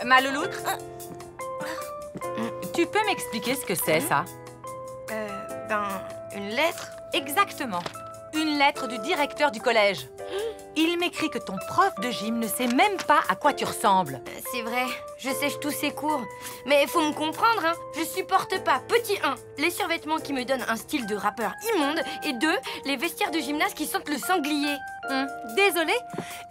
Mal au loutre? Tu peux m'expliquer ce que c'est, ça? Une lettre? Exactement. Une lettre du directeur du collège. Il m'écrit que ton prof de gym ne sait même pas à quoi tu ressembles. C'est vrai, je sèche tous ses cours. Mais faut me comprendre, hein. Je supporte pas, petit 1, les survêtements qui me donnent un style de rappeur immonde, et 2, les vestiaires de gymnase qui sentent le sanglier. Désolée,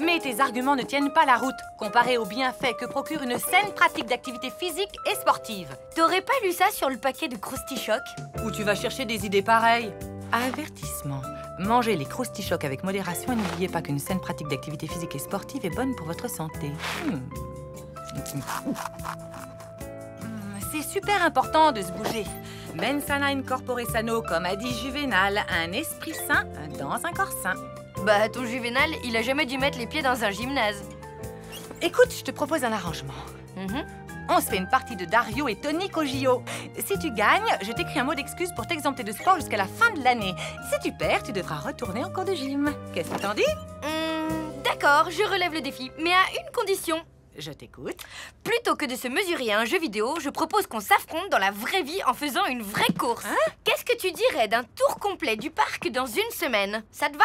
mais tes arguments ne tiennent pas la route, comparés aux bienfaits que procure une saine pratique d'activité physique et sportive. T'aurais pas lu ça sur le paquet de Krusty Choc? Où tu vas chercher des idées pareilles? Avertissement. Mangez les Krusty Choc avec modération et n'oubliez pas qu'une saine pratique d'activité physique et sportive est bonne pour votre santé. C'est super important de se bouger. Mens sana in corpore sano, comme a dit Juvénal, un esprit sain dans un corps sain. Bah, ton Juvénal, il a jamais dû mettre les pieds dans un gymnase. Écoute, je te propose un arrangement. On se fait une partie de Dario et Tonic au JO. Si tu gagnes, je t'écris un mot d'excuse pour t'exempter de sport jusqu'à la fin de l'année. Si tu perds, tu devras retourner en cours de gym. Qu'est-ce que t'en dis? D'accord, je relève le défi, mais à une condition. Je t'écoute. Plutôt que de se mesurer à un jeu vidéo, je propose qu'on s'affronte dans la vraie vie en faisant une vraie course. Qu'est-ce que tu dirais d'un tour complet du parc dans une semaine? Ça te va?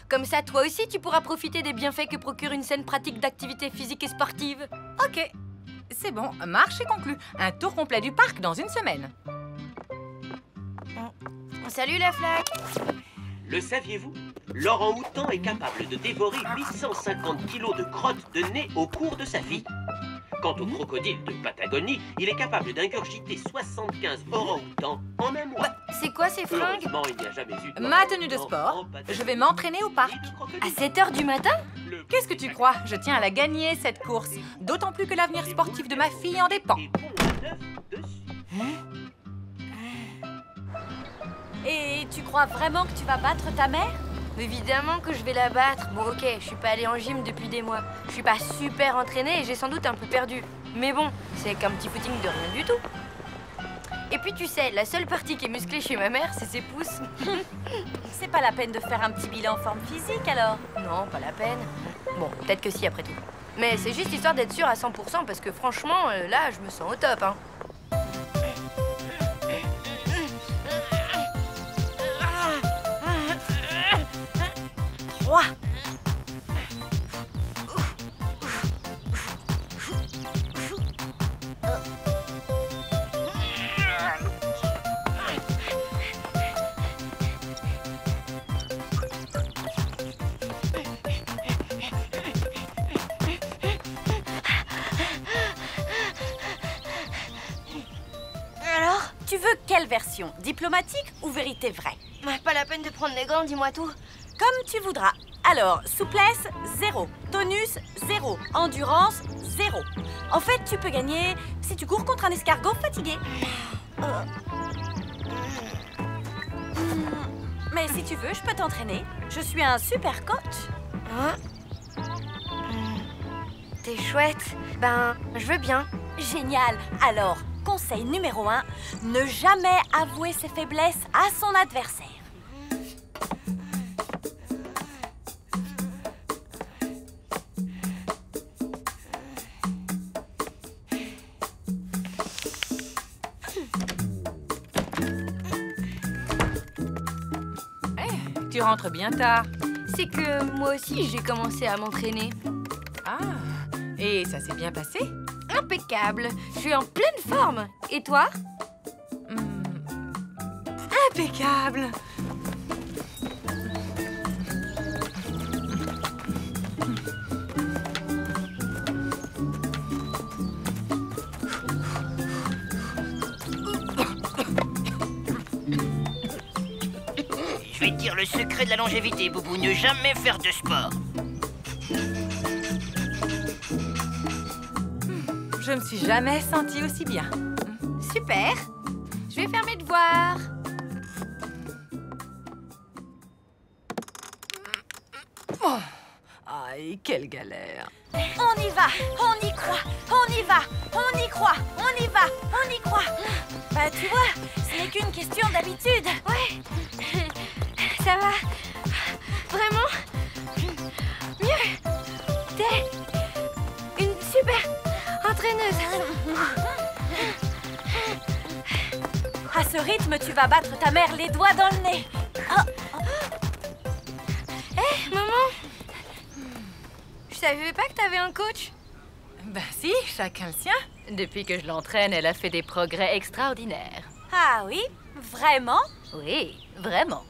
Comme ça, toi aussi, tu pourras profiter des bienfaits que procure une saine pratique d'activité physique et sportive. Ok. C'est bon, marche est conclu. Un tour complet du parc dans une semaine. Salut la flaque. Le saviez-vous? L'orang-outan est capable de dévorer 850 kilos de crottes de nez au cours de sa vie. Quant au crocodile de Patagonie, il est capable d'ingurgiter 75 orang-outans en un mois. C'est quoi ces fringues? Heureusement, il n'y a jamais eu de Ma tenue de sport. Je vais m'entraîner au parc. À 7 h du matin? Qu'est-ce que tu crois? Je tiens à la gagner, cette course. D'autant plus que l'avenir sportif de ma fille en dépend. Et tu crois vraiment que tu vas battre ta mère? Évidemment que je vais la battre. Bon, ok, je suis pas allée en gym depuis des mois. Je suis pas super entraînée et j'ai sans doute un peu perdu. Mais bon, c'est qu'un petit footing de rien du tout. Et puis tu sais, la seule partie qui est musclée chez ma mère, c'est ses pouces. C'est pas la peine de faire un petit bilan forme physique alors? Non, pas la peine. Bon, peut-être que si après tout. Mais c'est juste histoire d'être sûre à 100% parce que franchement, là, je me sens au top, hein. Alors, tu veux quelle version? Diplomatique ou vérité vraie? Pas la peine de prendre les gants, dis-moi tout. Comme tu voudras. Alors, souplesse, 0. Tonus, 0. Endurance, 0. En fait, tu peux gagner si tu cours contre un escargot fatigué. Mais si tu veux, je peux t'entraîner. Je suis un super coach. T'es chouette. Ben, je veux bien. Génial. Alors, conseil numéro 1, ne jamais avouer ses faiblesses à son adversaire. Tu rentres bien tard. C'est que moi aussi, j'ai commencé à m'entraîner. Ah, et ça s'est bien passé? Impeccable. Je suis en pleine forme. Et toi? Impeccable. Je vais te dire le secret de la longévité, Boubou, ne jamais faire de sport. Je me suis jamais sentie aussi bien. Super. Je vais faire mes devoirs. Oh. Aïe, quelle galère. On y va, on y croit, on y va, on y croit, on y va, on y croit. Bah tu vois, ce n'est qu'une question d'habitude. Ouais. Ça va. Vraiment mieux. T'es une super entraîneuse. À ce rythme, tu vas battre ta mère les doigts dans le nez. Hé, maman. Je savais pas que t'avais un coach. Ben si, chacun le sien. Depuis que je l'entraîne, elle a fait des progrès extraordinaires. Ah oui? Vraiment? Oui, vraiment.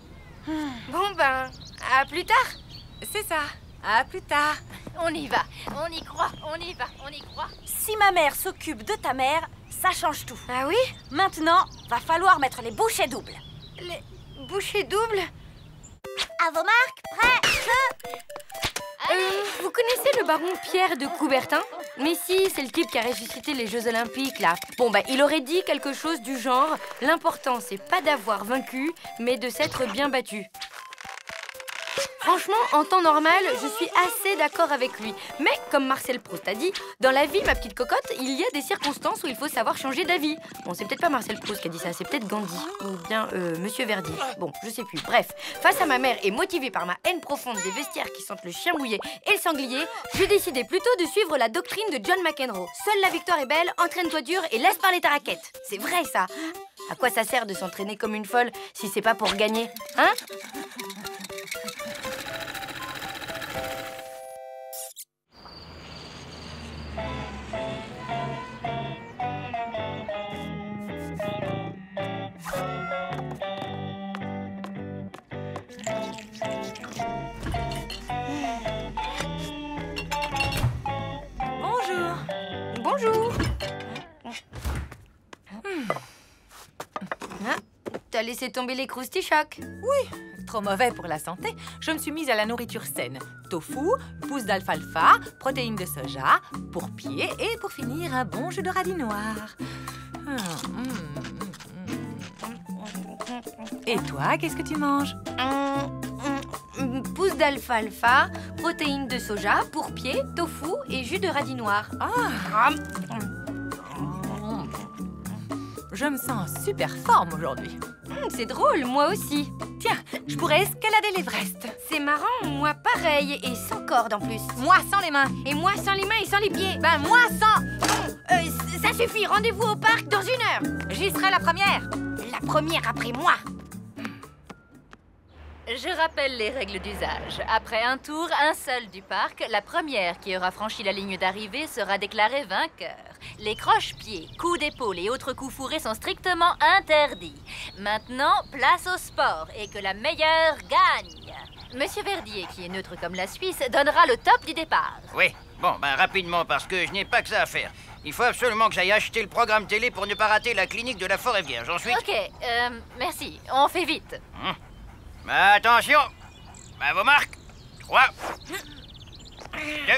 Bon ben, à plus tard. C'est ça. À plus tard. On y va, on y croit, on y va, on y croit. Si ma mère s'occupe de ta mère, ça change tout. Ah oui? Maintenant, va falloir mettre les bouchées doubles. Les bouchées doubles? À vos marques, prêts, Vous connaissez le baron Pierre de Coubertin? Mais si, c'est le type qui a ressuscité les Jeux Olympiques, là. Bon, bah, il aurait dit quelque chose du genre « L'important, c'est pas d'avoir vaincu, mais de s'être bien battu ». Franchement, en temps normal, je suis assez d'accord avec lui. Mais, comme Marcel Proust a dit, dans la vie, ma petite cocotte, il y a des circonstances où il faut savoir changer d'avis. Bon, c'est peut-être pas Marcel Proust qui a dit ça, c'est peut-être Gandhi. Ou bien Monsieur Verdier. Bon, je sais plus. Bref, face à ma mère et motivée par ma haine profonde des vestiaires qui sentent le chien mouillé et le sanglier, j'ai décidé plutôt de suivre la doctrine de John McEnroe. Seule la victoire est belle, entraîne-toi dur et laisse parler ta raquette. C'est vrai, ça. À quoi ça sert de s'entraîner comme une folle si c'est pas pour gagner, hein? Bonjour. Bonjour. Ah, t'as laissé tomber les croustichocs. Trop mauvais pour la santé, je me suis mise à la nourriture saine. Tofu, pousses d'alfalfa, protéines de soja, pour pied et pour finir un bon jus de radis noir. Et toi, qu'est-ce que tu manges? Pousse d'alfalfa, protéines de soja, pourpied, tofu et jus de radis noir. Ah, je me sens en super forme aujourd'hui. C'est drôle, moi aussi. Tiens, je pourrais escalader l'Everest. C'est marrant, moi pareil, et sans corde en plus. Moi sans les mains. Et moi sans les mains et sans les pieds. Ben moi sans. Ça suffit, rendez-vous au parc dans 1 heure. J'y serai la première. La première après moi. Je rappelle les règles d'usage. Après un tour, un seul du parc, la première qui aura franchi la ligne d'arrivée sera déclarée vainqueur. Les croche-pieds, coups d'épaule et autres coups fourrés sont strictement interdits. Maintenant, place au sport et que la meilleure gagne. Monsieur Verdier, qui est neutre comme la Suisse, donnera le top du départ. Oui, bon, ben rapidement, parce que je n'ai pas que ça à faire. Il faut absolument que j'aille acheter le programme télé pour ne pas rater la clinique de la Forêt Vierge. Ensuite... Ok, merci. On fait vite. Attention, à vos marques. 3, 2, 1.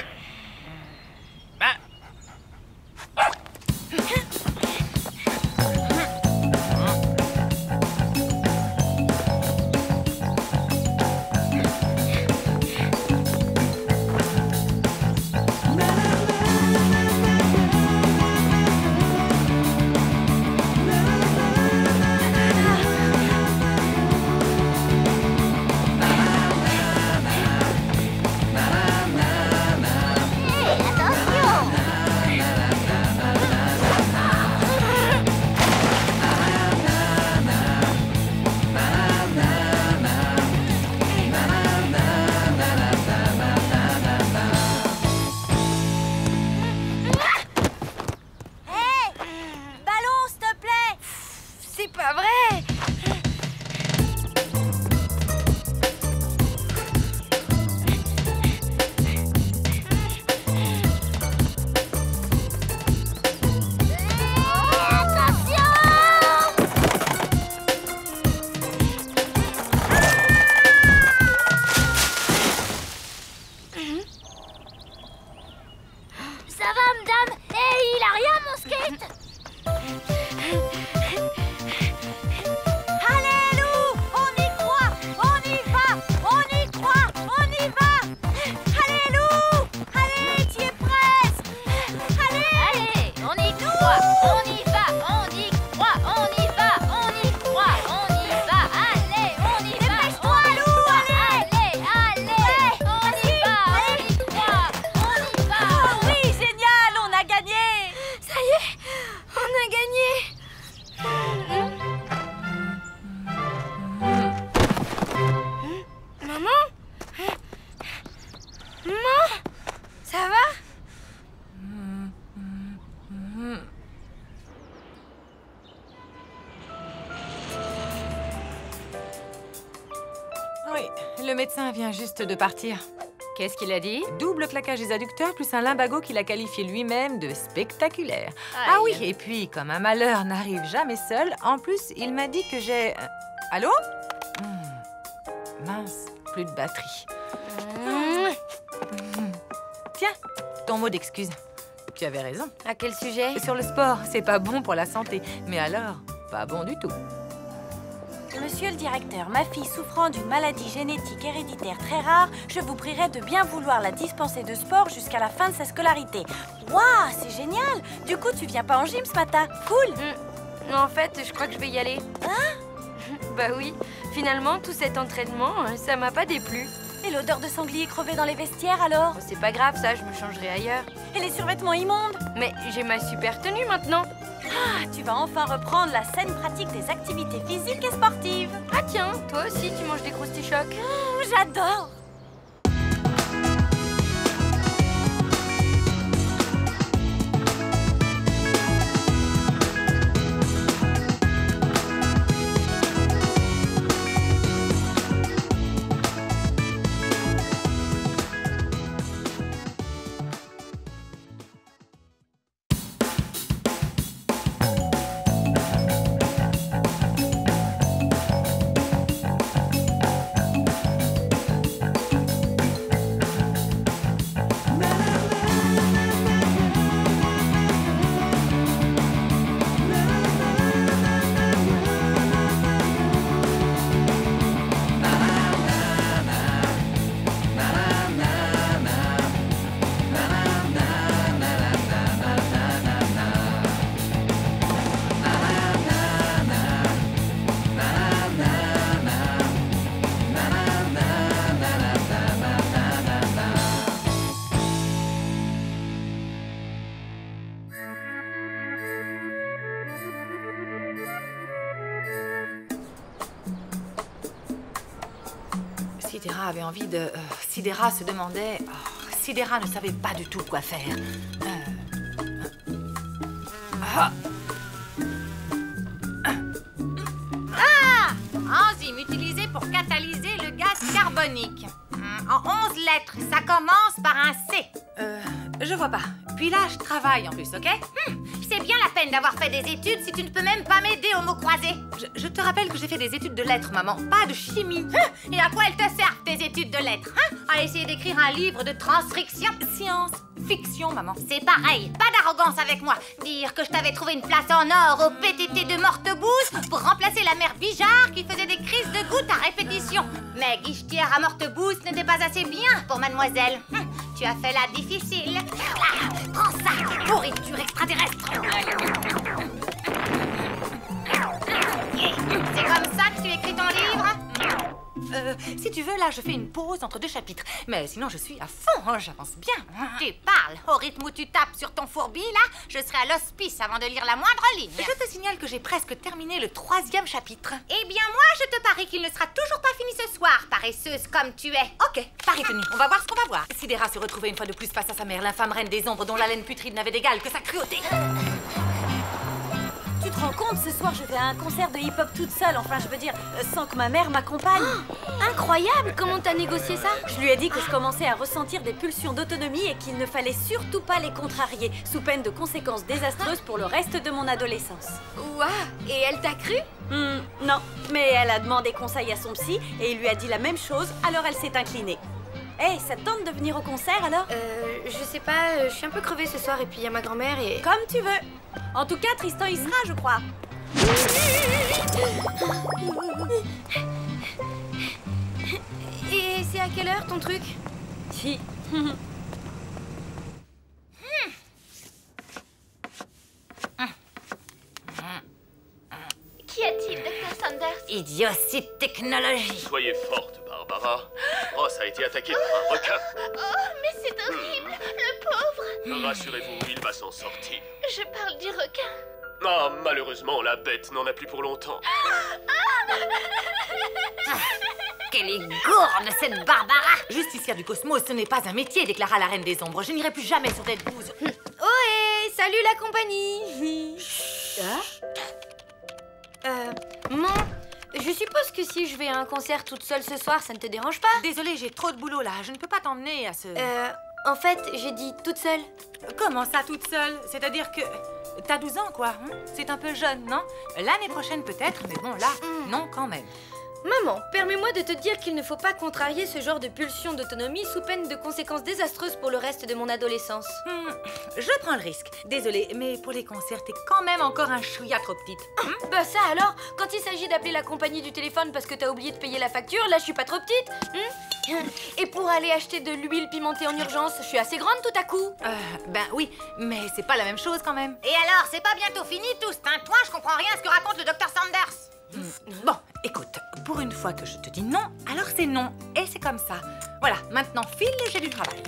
Le médecin vient juste de partir. Qu'est-ce qu'il a dit? Double claquage des adducteurs plus un lumbago qu'il a qualifié lui-même de spectaculaire. Aïe. Ah oui, et puis, comme un malheur n'arrive jamais seul, en plus, il m'a dit que j'ai... Allô? Mince, plus de batterie. Tiens, ton mot d'excuse. Tu avais raison. À quel sujet? Sur le sport, c'est pas bon pour la santé. Mais alors, pas bon du tout. Monsieur le directeur, ma fille souffrant d'une maladie génétique héréditaire très rare, je vous prierai de bien vouloir la dispenser de sport jusqu'à la fin de sa scolarité. Waouh, c'est génial! Du coup, tu viens pas en gym ce matin? Cool! En fait, je crois que je vais y aller. Bah oui, finalement, tout cet entraînement, ça m'a pas déplu. Et l'odeur de sanglier crevé dans les vestiaires alors? Oh, c'est pas grave, ça, je me changerai ailleurs. Et les survêtements immondes? Mais j'ai ma super tenue maintenant. Ah, tu vas enfin reprendre la saine pratique des activités physiques et sportives. Ah tiens, toi aussi, tu manges des croustichocs. J'adore! Sidera avait envie de... Sidera se demandait... Sidera ne savait pas du tout quoi faire. Enzyme utilisée pour catalyser le gaz carbonique. En 11 lettres, ça commence par un C. Je vois pas. Puis là, je travaille en plus, ok? C'est bien la peine d'avoir fait des études si tu ne peux même pas m'aider au mot croisé. Je te rappelle que j'ai fait des études de lettres, maman, pas de chimie. Et à quoi elles te servent, tes études de lettres, À essayer d'écrire un livre de transcription? Science, fiction, maman. C'est pareil, pas d'arrogance avec moi. Dire que je t'avais trouvé une place en or au PTT de Mortebouze pour remplacer la mère Bijard qui faisait des crises de gouttes à répétition. Mais guichetière à Mortebouze n'était pas assez bien pour mademoiselle. Tu as fait la difficile. Prends ça, pourriture extraterrestre. C'est comme ça que tu écris ton livre? Si tu veux, là, je fais une pause entre deux chapitres. Mais sinon, je suis à fond, j'avance bien. Tu parles. Au rythme où tu tapes sur ton fourbi, là, je serai à l'hospice avant de lire la moindre ligne. Je te signale que j'ai presque terminé le 3e chapitre. Eh bien, moi, je te parie qu'il ne sera toujours pas fini ce soir, paresseuse comme tu es. Ok, pari tenu. On va voir ce qu'on va voir. Sidera se retrouvait une fois de plus face à sa mère, l'infâme reine des ombres dont l'haleine putride n'avait d'égal que sa cruauté. Tu te rends compte, ce soir je vais à un concert de hip-hop toute seule, enfin je veux dire, sans que ma mère m'accompagne. Incroyable, comment t'as négocié ça? Je lui ai dit que je commençais à ressentir des pulsions d'autonomie et qu'il ne fallait surtout pas les contrarier, sous peine de conséquences désastreuses pour le reste de mon adolescence. Ouah, et elle t'a cru? Non, mais elle a demandé conseil à son psy et il lui a dit la même chose, alors elle s'est inclinée. Hey, ça te tente de venir au concert alors? Je sais pas, je suis un peu crevée ce soir et puis il y a ma grand-mère et... Comme tu veux. En tout cas, Tristan y sera, je crois. Et c'est à quelle heure ton truc? Si. Qu'y a-t-il, Dr. Sanders? Idiotie de technologie. Soyez forte, Barbara. Ross a été attaqué par un requin. Oh, mais c'est horrible, le pauvre. Rassurez-vous, il va s'en sortir. Je parle du requin. Ah, malheureusement, la bête n'en a plus pour longtemps. Quelle est gourde, cette Barbara! Justicière du cosmos, ce n'est pas un métier, déclara la reine des ombres. Je n'irai plus jamais sur cette bouse. Ohé, salut la compagnie. Maman, je Je suppose que si je vais à un concert toute seule ce soir, ça ne te dérange pas? Désolée, j'ai trop de boulot là. Je ne peux pas t'emmener à ce... En fait, j'ai dit toute seule. Comment ça, toute seule? C'est-à-dire que... T'as 12 ans, quoi. Hein? C'est un peu jeune, non? L'année prochaine, peut-être, mais bon, là, non, quand même. Maman, permets-moi de te dire qu'il ne faut pas contrarier ce genre de pulsion d'autonomie sous peine de conséquences désastreuses pour le reste de mon adolescence. Je prends le risque. Désolée, mais pour les concerts, t'es quand même encore un chouïa trop petite. Bah ça alors, quand il s'agit d'appeler la compagnie du téléphone parce que t'as oublié de payer la facture, là je suis pas trop petite. Et pour aller acheter de l'huile pimentée en urgence, je suis assez grande tout à coup. Ben oui, mais c'est pas la même chose quand même. Et alors, c'est pas bientôt fini tout ce tintouin? Je comprends rien à ce que raconte le docteur Sanders. Bon, écoute, pour une fois que je te dis non, alors c'est non. Et c'est comme ça. Voilà, maintenant file, j'ai du travail.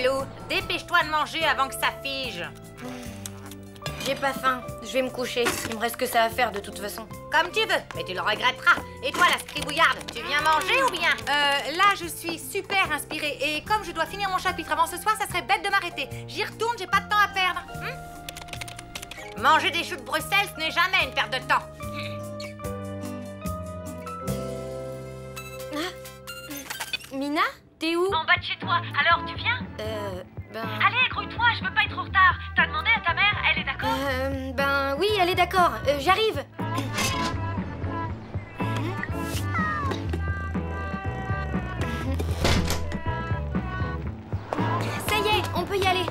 Lou, dépêche-toi de manger avant que ça fige. J'ai pas faim, je vais me coucher. Il me reste que ça à faire de toute façon. Comme tu veux, mais tu le regretteras. Et toi, la scribouillarde, tu viens manger ou bien? Là, je suis super inspirée. Et comme je dois finir mon chapitre avant ce soir, ça serait bête de m'arrêter. J'y retourne, j'ai pas de temps à perdre. Manger des choux de Bruxelles, ce n'est jamais une perte de temps. Mina, t'es où? En bas de chez toi, alors tu viens? Allez, grouille-toi, je veux pas être en retard. T'as demandé à ta mère, elle est d'accord? Ben oui, elle est d'accord, j'arrive. Ça y est, on peut y aller.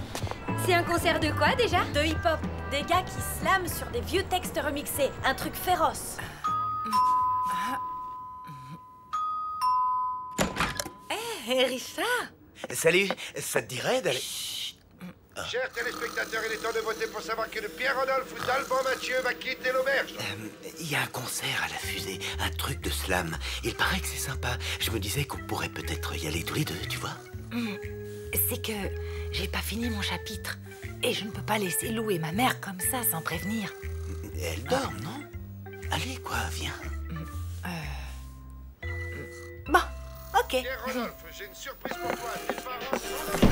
C'est un concert de quoi déjà? De hip-hop. Des gars qui slament sur des vieux textes remixés. Un truc féroce. Hé, Richard! Salut, ça te dirait d'aller... Chers téléspectateurs, il est temps de voter pour savoir que Pierre-Rodolphe ou d'Alban Mathieu va quitter l'auberge. Il y a un concert à la fusée, un truc de slam. Il paraît que c'est sympa. Je me disais qu'on pourrait peut-être y aller tous les deux, tu vois. C'est que j'ai pas fini mon chapitre. Et je ne peux pas laisser Lou et ma mère comme ça, sans prévenir. Elle dort, non? Allez, quoi, viens. Bon, ok. Pierre-Rodolphe, j'ai une surprise pour toi. Tes parents sont...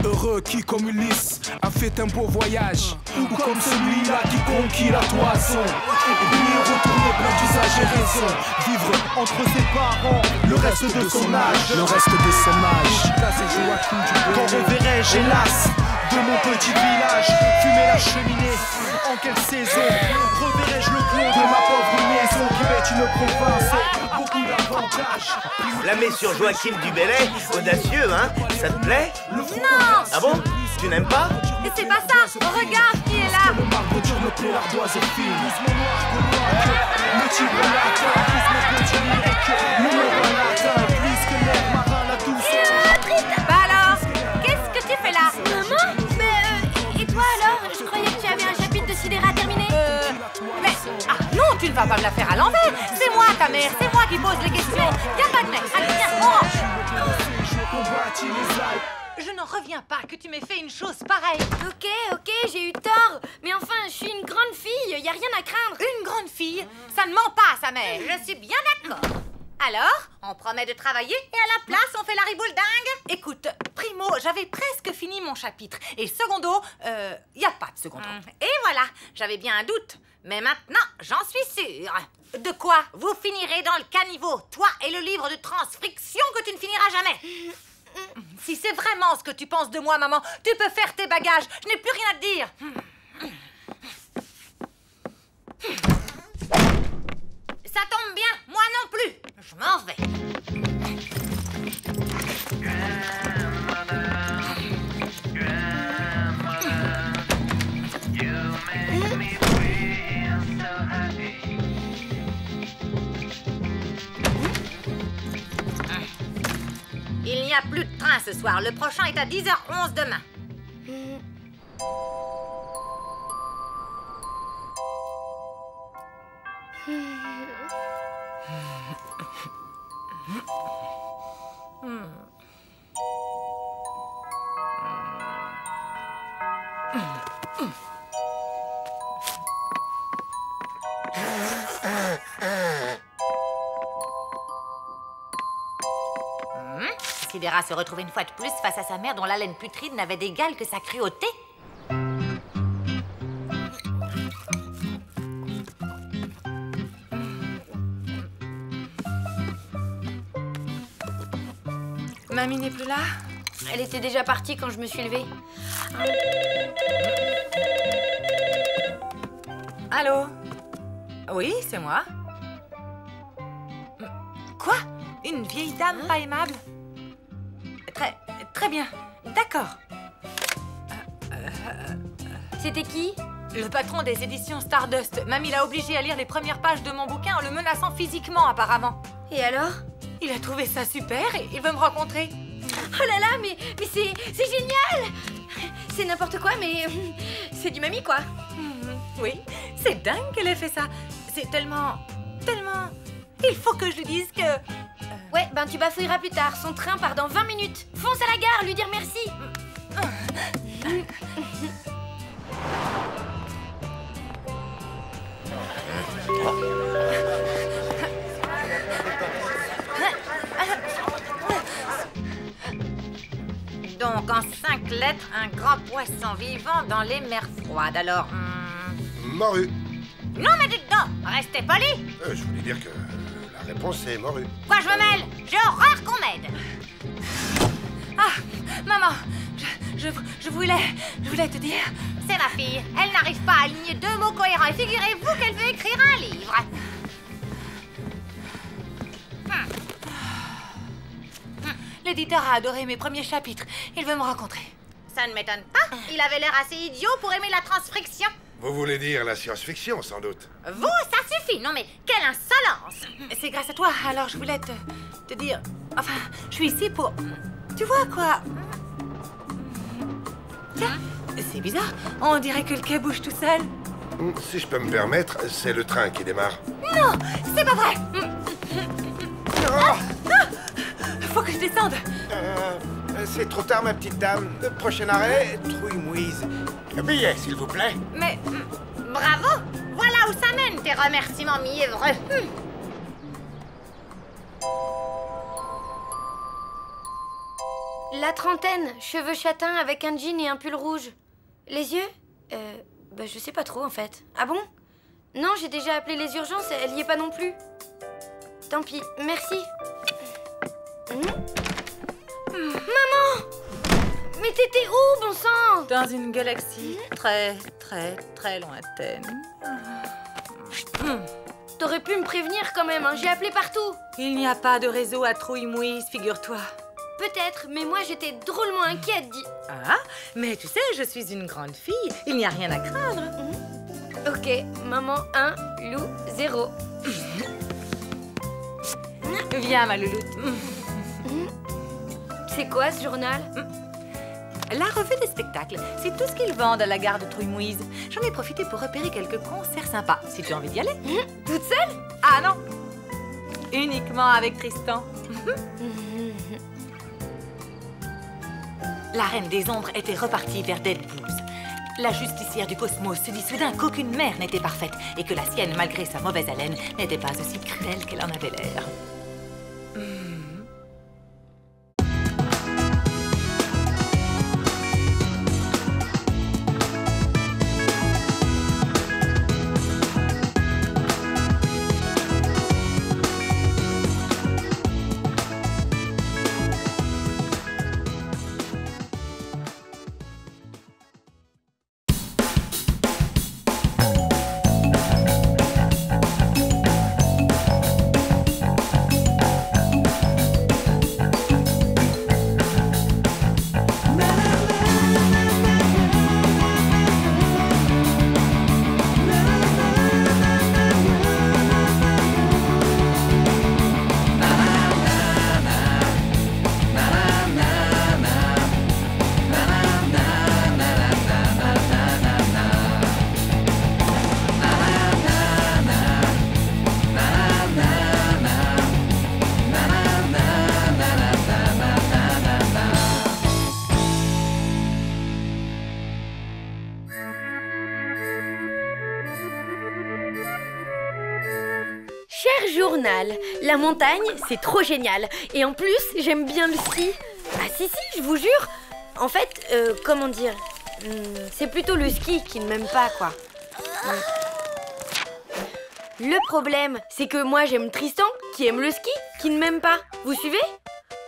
Heureux qui, comme Ulysse, a fait un beau voyage. Ou comme celui-là qui conquit la toison. Et puis retourner plein d'usage et raison. Vivre entre ses parents le reste de son âge. Le reste de son âge. Quand reverrai-je, hélas, de mon petit village fumer la cheminée? En quelle saison reverrai-je le clos de ma pauvre maison qui est une province? Beaucoup d'avantages. La mets sur Joachim du Bellay, audacieux, hein? Ça te plaît? Non! Ah bon? Tu n'aimes pas? Mais c'est pas ça! Regarde qui est là! Le marbre dur me plaît, l'ardoise est fine. Le tigre latin, plus mon petit lyrique. Le marin latin, plus que l'air marin, la douce. Bah alors, qu'est-ce que tu fais là? Maman? Mais et toi alors? Je croyais que tu avais un chapitre de sidérat terminé. Mais... Ah non, tu ne vas pas me la faire à l'envers! C'est moi ta mère, c'est moi qui pose les questions! Viens pas de mec, allez viens, on range! Je n'en reviens pas que tu m'aies fait une chose pareille! Ok, j'ai eu tort. Mais enfin, je suis une grande fille, y a rien à craindre. Une grande fille? Ça ne ment pas, sa mère! Je suis bien d'accord. Alors, on promet de travailler et à la place, on fait la riboule dingue? Écoute, primo, j'avais presque fini mon chapitre. Et secondo, y a pas de secondo. Et voilà, j'avais bien un doute. Mais maintenant, j'en suis sûre. De quoi? Vous finirez dans le caniveau, toi et le livre de transcription que tu ne finiras jamais. Si c'est vraiment ce que tu penses de moi, maman, tu peux faire tes bagages. Je n'ai plus rien à te dire. Ça tombe bien, moi non plus. Je m'en vais. Il n'y a plus de train ce soir. Le prochain est à 10h11 demain. considéra se retrouver une fois de plus face à sa mère dont l'haleine putride n'avait d'égal que sa cruauté. Mamie n'est plus là? Elle était déjà partie quand je me suis levée. Allô? Oui, c'est moi. Quoi? Une vieille dame pas aimable? Très bien. D'accord. C'était qui? Le patron des éditions Stardust. Mamie l'a obligé à lire les premières pages de mon bouquin en le menaçant physiquement, apparemment. Et alors? Il a trouvé ça super et il veut me rencontrer. Oh là là, mais c'est génial! C'est n'importe quoi, mais c'est du mamie, quoi. Oui, c'est dingue qu'elle ait fait ça. C'est tellement... Il faut que je lui dise que... Ouais, ben tu bafouilleras plus tard. Son train part dans 20 minutes. Fonce à la gare, lui dire merci. Donc, en 5 lettres, un grand poisson vivant dans les mers froides. Alors, Morue. Non, mais dites donc, restez poli. Je voulais dire que la réponse est morue. Quoi, je me mêle? J'ai horreur qu'on m'aide. Ah, maman, je voulais te dire... C'est ma fille. Elle n'arrive pas à aligner 2 mots cohérents. Et figurez-vous qu'elle veut écrire un livre. L'éditeur a adoré mes premiers chapitres. Il veut me rencontrer. Ça ne m'étonne pas. Il avait l'air assez idiot pour aimer la transcription. Vous voulez dire la science-fiction, sans doute? Vous, ça suffit. Non mais, quelle insolence. C'est grâce à toi. Alors, je voulais te dire... Enfin, je suis ici pour... Tu vois quoi? Tiens, c'est bizarre. On dirait que le quai bouge tout seul. Si je peux me permettre, c'est le train qui démarre. Non, c'est pas vrai. Faut que je descende. C'est trop tard, ma petite dame. Le prochain arrêt, Trouille-Mouise. Le billet, s'il vous plaît. Mais... Bravo. Voilà où ça mène, tes remerciements mièvreux. La trentaine, cheveux châtains avec un jean et un pull rouge. Les yeux? Bah je sais pas trop, en fait. Ah bon? Non, j'ai déjà appelé les urgences, elle y est pas non plus. Tant pis, merci. Maman! Mais t'étais où, bon sang? Dans une galaxie très, très, très lointaine. T'aurais pu me prévenir quand même, hein. J'ai appelé partout. Il n'y a pas de réseau à Trouille-Mouise, figure-toi. Peut-être, mais moi j'étais drôlement inquiète, dis. Ah, mais tu sais, je suis une grande fille. Il n'y a rien à craindre. Ok, maman 1, loup 0. Viens, ma louloute. C'est quoi ce journal? La revue des spectacles, c'est tout ce qu'ils vendent à la gare de Trouille-Mouise. J'en ai profité pour repérer quelques concerts sympas. Si tu as envie d'y aller. Toute seule? Ah non, uniquement avec Tristan. La Reine des Ombres était repartie vers Dead Blues. La justicière du cosmos se dit soudain qu'aucune mère n'était parfaite et que la sienne, malgré sa mauvaise haleine, n'était pas aussi cruelle qu'elle en avait l'air. journal. La montagne, c'est trop génial. Et en plus, j'aime bien le ski. Ah si, je vous jure. En fait, comment dire, c'est plutôt le ski qui ne m'aime pas, quoi. Le problème, c'est que moi, j'aime Tristan, qui aime le ski, qui ne m'aime pas. Vous suivez?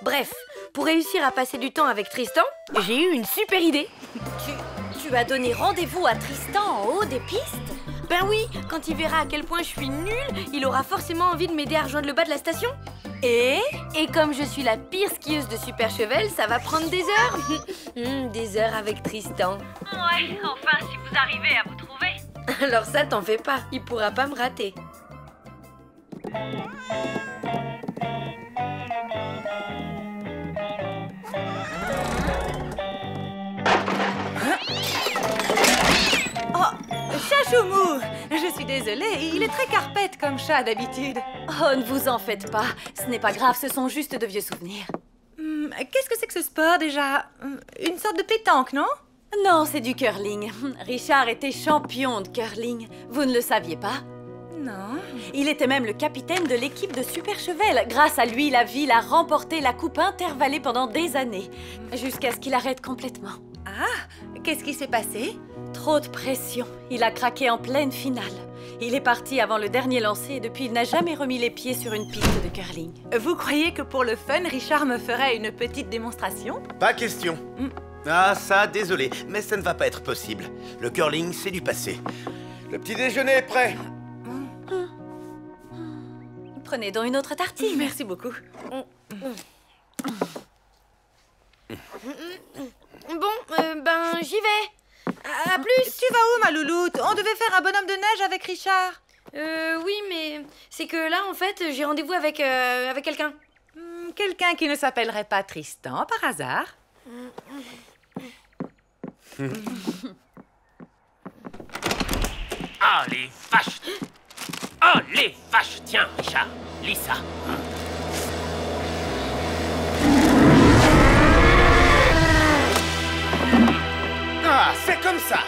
Bref, pour réussir à passer du temps avec Tristan, j'ai eu une super idée. Tu as donné rendez-vous à Tristan en haut des pistes? Ben oui, quand il verra à quel point je suis nulle, il aura forcément envie de m'aider à rejoindre le bas de la station. Et comme je suis la pire skieuse de Super Chevel, ça va prendre des heures. Des heures avec Tristan. Ouais, enfin, si vous arrivez à vous trouver. Alors ça, t'en fais pas, il pourra pas me rater. Chachoumou, je suis désolée, il est très carpette comme chat d'habitude. Oh, ne vous en faites pas. Ce n'est pas grave, ce sont juste de vieux souvenirs. Qu'est-ce que c'est que ce sport déjà? Une sorte de pétanque, non? Non, c'est du curling. Richard était champion de curling. Vous ne le saviez pas? Non. Il était même le capitaine de l'équipe de Super Chevel. Grâce à lui, la ville a remporté la coupe intervallée pendant des années, jusqu'à ce qu'il arrête complètement. Ah, qu'est-ce qui s'est passé? Trop de pression. Il a craqué en pleine finale. Il est parti avant le dernier lancer et depuis, il n'a jamais remis les pieds sur une piste de curling. Vous croyez que pour le fun, Richard me ferait une petite démonstration? Pas question. Ah ça, désolé, mais ça ne va pas être possible. Le curling, c'est du passé. Le petit déjeuner est prêt. Prenez donc une autre tartine. Merci beaucoup. Bon, ben j'y vais. À plus. Tu vas où, ma louloute? On devait faire un bonhomme de neige avec Richard. Oui, mais c'est que là, en fait, j'ai rendez-vous avec quelqu'un. Quelqu'un qui ne s'appellerait pas Tristan, par hasard? Ah, les vaches! Oh, les vaches! Tiens, Richard, lis ça. Ah, c'est comme ça.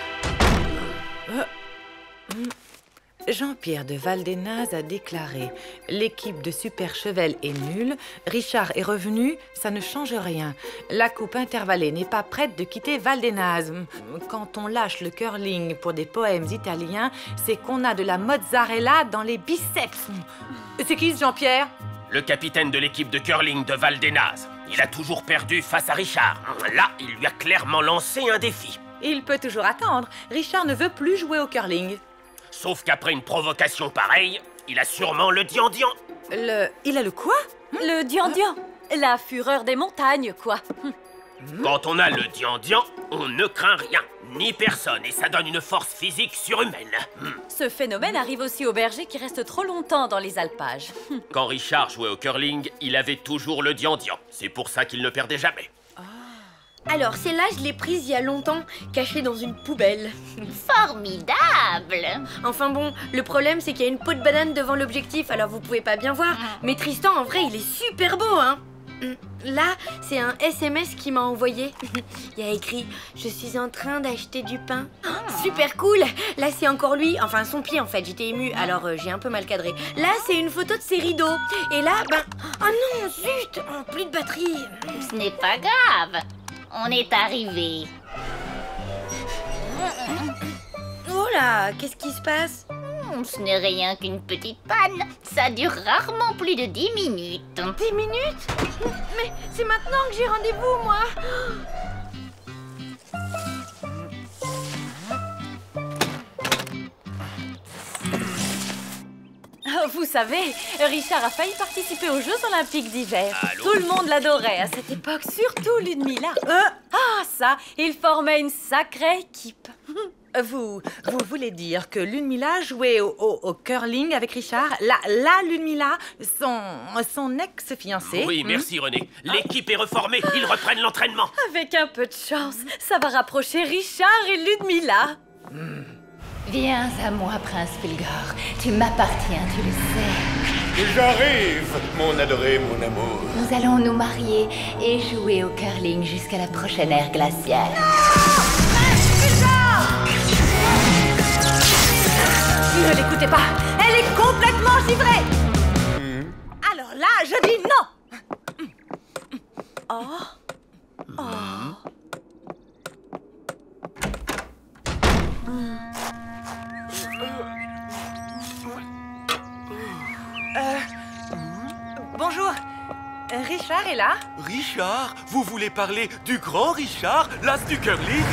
Jean-Pierre de Valdenaz a déclaré « L'équipe de Super Chevel est nulle, Richard est revenu, ça ne change rien. La coupe intervallée n'est pas prête de quitter Valdenaz. Quand on lâche le curling pour des poèmes italiens, c'est qu'on a de la mozzarella dans les biceps. » C'est qui ce Jean-Pierre? Le capitaine de l'équipe de curling de Valdenaz. Il a toujours perdu face à Richard. Là, il lui a clairement lancé un défi. Il peut toujours attendre. Richard ne veut plus jouer au curling. Sauf qu'après une provocation pareille, il a sûrement le diandian. Il a le quoi? Le diandian. La fureur des montagnes, quoi. Quand on a le diandian, on ne craint rien, ni personne, et ça donne une force physique surhumaine. Ce phénomène arrive aussi aux bergers qui restent trop longtemps dans les alpages. Quand Richard jouait au curling, il avait toujours le diandian. C'est pour ça qu'il ne perdait jamais. Alors, celle-là, je l'ai prise il y a longtemps, cachée dans une poubelle. Formidable! Enfin bon, le problème, c'est qu'il y a une peau de banane devant l'objectif, alors vous pouvez pas bien voir. Mais Tristan, en vrai, il est super beau, hein! Là, c'est un SMS qu'il m'a envoyé. Il y a écrit « Je suis en train d'acheter du pain. » Super cool! Là, c'est encore lui, enfin son pied en fait, j'étais émue, alors j'ai un peu mal cadré. Là, c'est une photo de ses rideaux. Et là, ben... Oh non, zut! Plus de batterie. Ce n'est pas grave. On est arrivé. Oh là, qu'est-ce qui se passe? Ce n'est rien qu'une petite panne. Ça dure rarement plus de 10 minutes. 10 minutes? Mais c'est maintenant que j'ai rendez-vous, moi. Vous savez, Richard a failli participer aux Jeux Olympiques d'hiver. Tout le monde l'adorait à cette époque, surtout Ludmilla. Ah ça, il formait une sacrée équipe. Vous voulez dire que Ludmilla jouait au curling avec Richard? La Ludmilla, son ex-fiancée? Oui, merci René. L'équipe est reformée, ils reprennent l'entraînement. Avec un peu de chance, ça va rapprocher Richard et Ludmilla. Viens à moi, Prince Fulgore. Tu m'appartiens, tu le sais. J'arrive, mon adoré, mon amour. Nous allons nous marier et jouer au curling jusqu'à la prochaine ère glaciaire. Ne l'écoutez pas, elle est complètement givrée. Je dis non. Oh. Bonjour. Richard est là? Richard? Vous voulez parler du grand Richard, l'as du curling?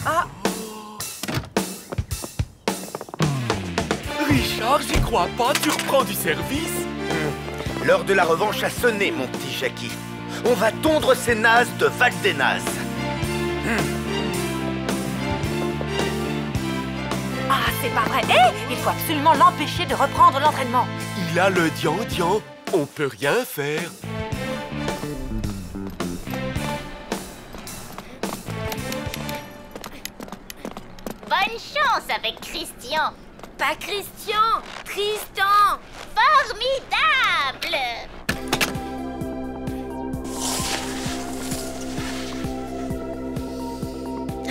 Ah. Richard, j'y crois pas, tu reprends du service? L'heure de la revanche a sonné, mon petit Jackie. On va tondre ces nazes de Val des Nazes. Ah, c'est pas vrai. Il faut absolument l'empêcher de reprendre l'entraînement. Il a le dian-dian, on peut rien faire. Bonne chance avec Christian. Pas Christian, Tristan. Formidable.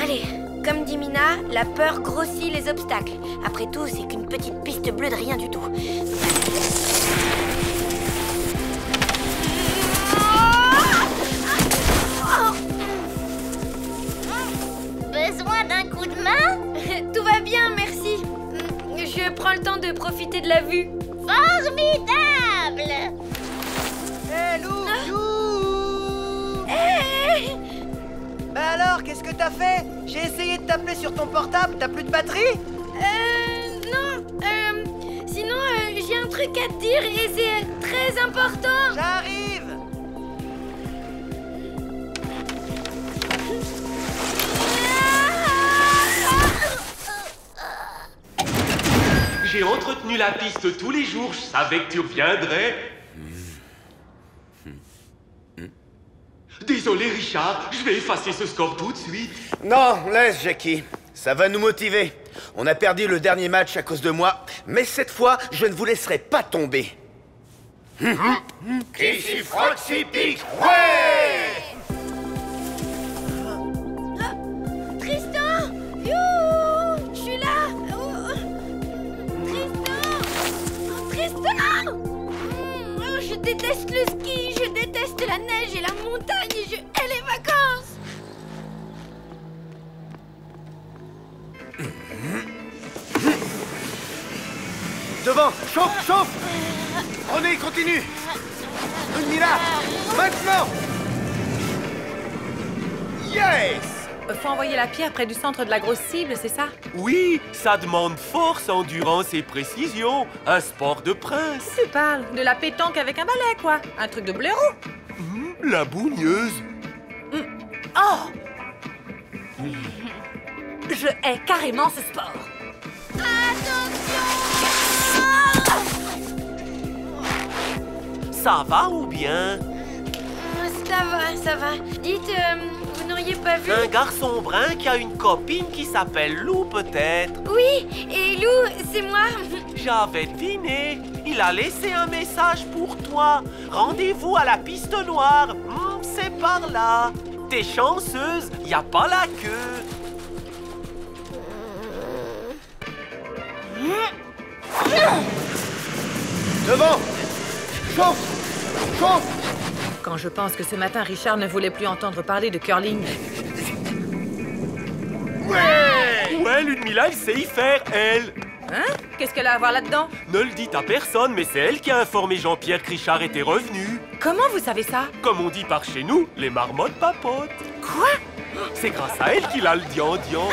Allez, comme dit Mina, la peur grossit les obstacles. Après tout, c'est qu'une petite piste bleue de rien du tout. Besoin d'un coup de main? Tout va bien, merci. Je prends le temps de profiter de la vue. Formidable. Hé, Lou! Hey! Bah alors, qu'est-ce que t'as fait? J'ai essayé de t'appeler sur ton portable, t'as plus de batterie? Non. Sinon, j'ai un truc à te dire et c'est très important. J'arrive! J'ai entretenu la piste tous les jours, je savais que tu reviendrais. Désolé, Richard, je vais effacer ce score tout de suite. Non, laisse, Jackie. Ça va nous motiver. On a perdu le dernier match à cause de moi, mais cette fois, je ne vous laisserai pas tomber. Ici Froxy Pig, ouais! Tristan! Youhou! Je suis là! Tristan! Je déteste le ski, je déteste la neige et la montagne et je hais les vacances! Devant, chauffe, chauffe! Prenez, continue! Mila, maintenant! Yes! Faut envoyer la pierre près du centre de la grosse cible, c'est ça? Oui, ça demande force, endurance et précision. Un sport de prince. Tu parles de la pétanque avec un balai, quoi. Un truc de blaireau. La bougneuse. Oh! Je hais carrément ce sport. Ça va ou bien? Ça va. Dites, vous n'auriez pas vu... Un garçon brun qui a une copine qui s'appelle Lou, peut-être? Oui, et Lou, c'est moi. J'avais deviné. Il a laissé un message pour toi. Rendez-vous à la piste noire. C'est par là. T'es chanceuse, y a pas la queue. Devant! Chauffe! Chauffe! Quand je pense que ce matin, Richard ne voulait plus entendre parler de curling. Ouais, Ludmilla, elle sait y faire, elle. Hein? Qu'est-ce qu'elle a à voir là-dedans? Ne le dites à personne, mais c'est elle qui a informé Jean-Pierre que Richard était revenu. Comment vous savez ça? Comme on dit par chez nous, les marmottes papotent. Quoi? C'est grâce à elle qu'il a le dian-dian.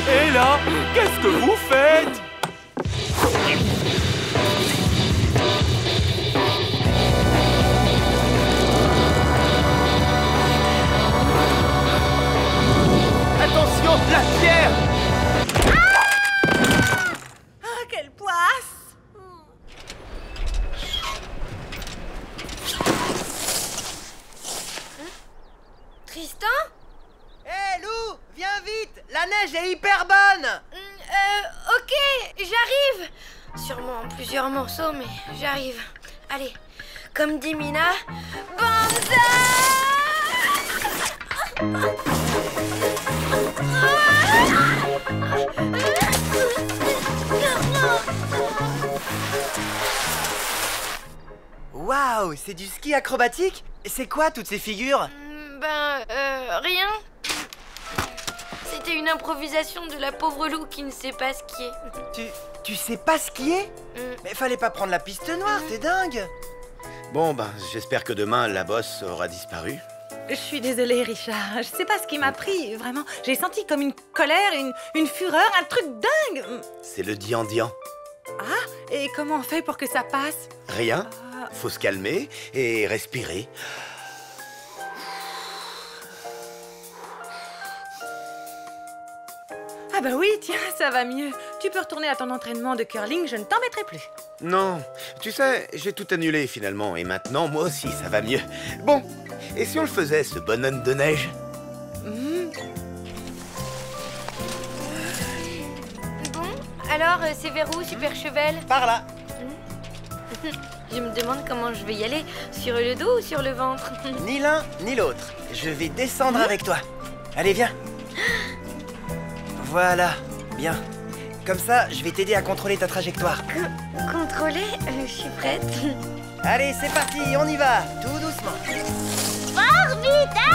Et là, qu'est-ce que vous faites? Attention, la pierre! Ah, quelle poisse! Tristan? Hé, Lou, viens vite! La neige est hyper bonne! Ok, j'arrive. Sûrement en plusieurs morceaux, mais j'arrive. Allez, comme dit Mina, banzai! Waouh, c'est du ski acrobatique? C'est quoi toutes ces figures? Rien. C'était une improvisation de la pauvre loup qui ne sait pas skier. Tu sais pas skier? Mais fallait pas prendre la piste noire, t'es dingue! Bon, ben, j'espère que demain, la bosse aura disparu. Je suis désolée, Richard. Je sais pas ce qui m'a pris, vraiment. J'ai senti comme une colère, une fureur, un truc dingue. C'est le dian-dian. Ah, et comment on fait pour que ça passe? Rien. Faut se calmer et respirer. Ah bah oui, tiens, ça va mieux. Tu peux retourner à ton entraînement de curling, je ne t'embêterai plus. Non, tu sais, j'ai tout annulé finalement, et maintenant, moi aussi, ça va mieux. Bon, et si on le faisait, ce bonhomme de neige? Bon, alors, c'est vers où, Super Cheval? Par là. Je me demande comment je vais y aller. Sur le dos ou sur le ventre? Ni l'un, ni l'autre. Je vais descendre avec toi. Allez, viens. Voilà, bien. Comme ça, je vais t'aider à contrôler ta trajectoire. Contrôler? Je suis prête. Allez, c'est parti, on y va, tout doucement. Formidable!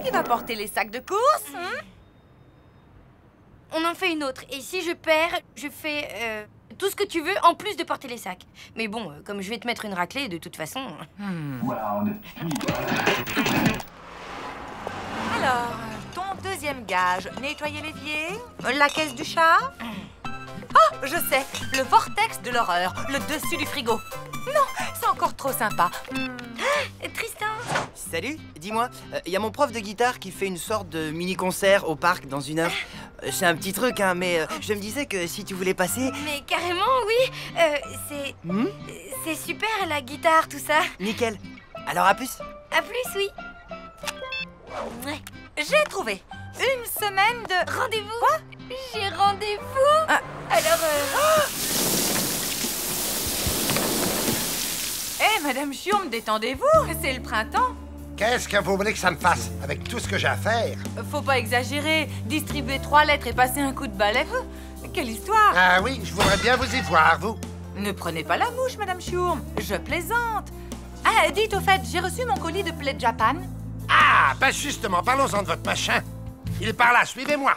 Qui va porter les sacs de course? On en fait une autre. Et si je perds, je fais tout ce que tu veux en plus de porter les sacs. Mais bon, comme je vais te mettre une raclée, de toute façon... Alors, ton deuxième gage, nettoyer l'évier, la caisse du chat. Oh, je sais, le vortex de l'horreur, le dessus du frigo. Non, c'est encore trop sympa. Tristan. Salut, dis-moi, y a mon prof de guitare qui fait une sorte de mini-concert au parc dans une heure. C'est un petit truc, hein, mais je me disais que si tu voulais passer... Mais carrément, oui. C'est super, la guitare, tout ça. Nickel. Alors à plus. À plus, oui. Ouais. J'ai trouvé une semaine de... Rendez-vous? Quoi? J'ai rendez-vous. Alors, Madame Chiourme, détendez-vous, c'est le printemps. Qu'est-ce que vous voulez que ça me fasse avec tout ce que j'ai à faire? Faut pas exagérer, distribuer 3 lettres et passer un coup de balai. Quelle histoire! Ah oui, je voudrais bien vous y voir, vous. Ne prenez pas la mouche, Madame Chiourme, je plaisante. Ah, dites au fait, j'ai reçu mon colis de Play Japan. Ah, ben justement, parlons-en de votre machin. Il est par là, suivez-moi.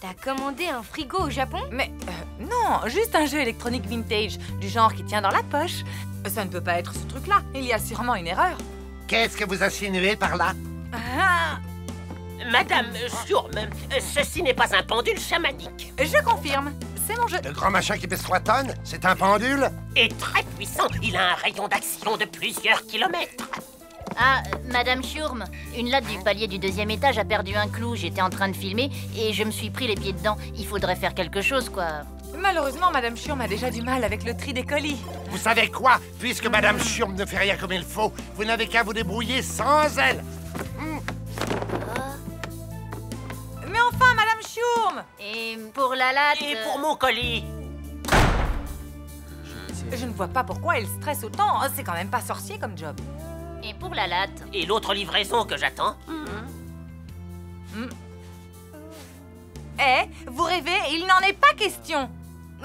T'as commandé un frigo au Japon? Mais non, juste un jeu électronique vintage, du genre qui tient dans la poche. Ça ne peut pas être ce truc-là, il y a sûrement une erreur. Qu'est-ce que vous insinuez par là? Madame Chiourme, ceci n'est pas un pendule chamanique. Je confirme, c'est mon jeu. Le grand machin qui pèse 3 tonnes, c'est un pendule? Et très puissant, il a un rayon d'action de plusieurs kilomètres. Ah, Madame Chiourme, une latte du palier du 2e étage a perdu un clou. J'étais en train de filmer et je me suis pris les pieds dedans. Il faudrait faire quelque chose, quoi. Malheureusement, Madame Chiourme a déjà du mal avec le tri des colis. Vous savez quoi? Puisque Madame Chiourme ne fait rien comme il faut, vous n'avez qu'à vous débrouiller sans elle. Mais enfin, Madame Chiourme! Et pour la latte... Et pour mon colis? Je ne vois pas pourquoi elle stresse autant. C'est quand même pas sorcier comme job. Et pour la latte? Et l'autre livraison que j'attends? Eh, vous rêvez, il n'en est pas question.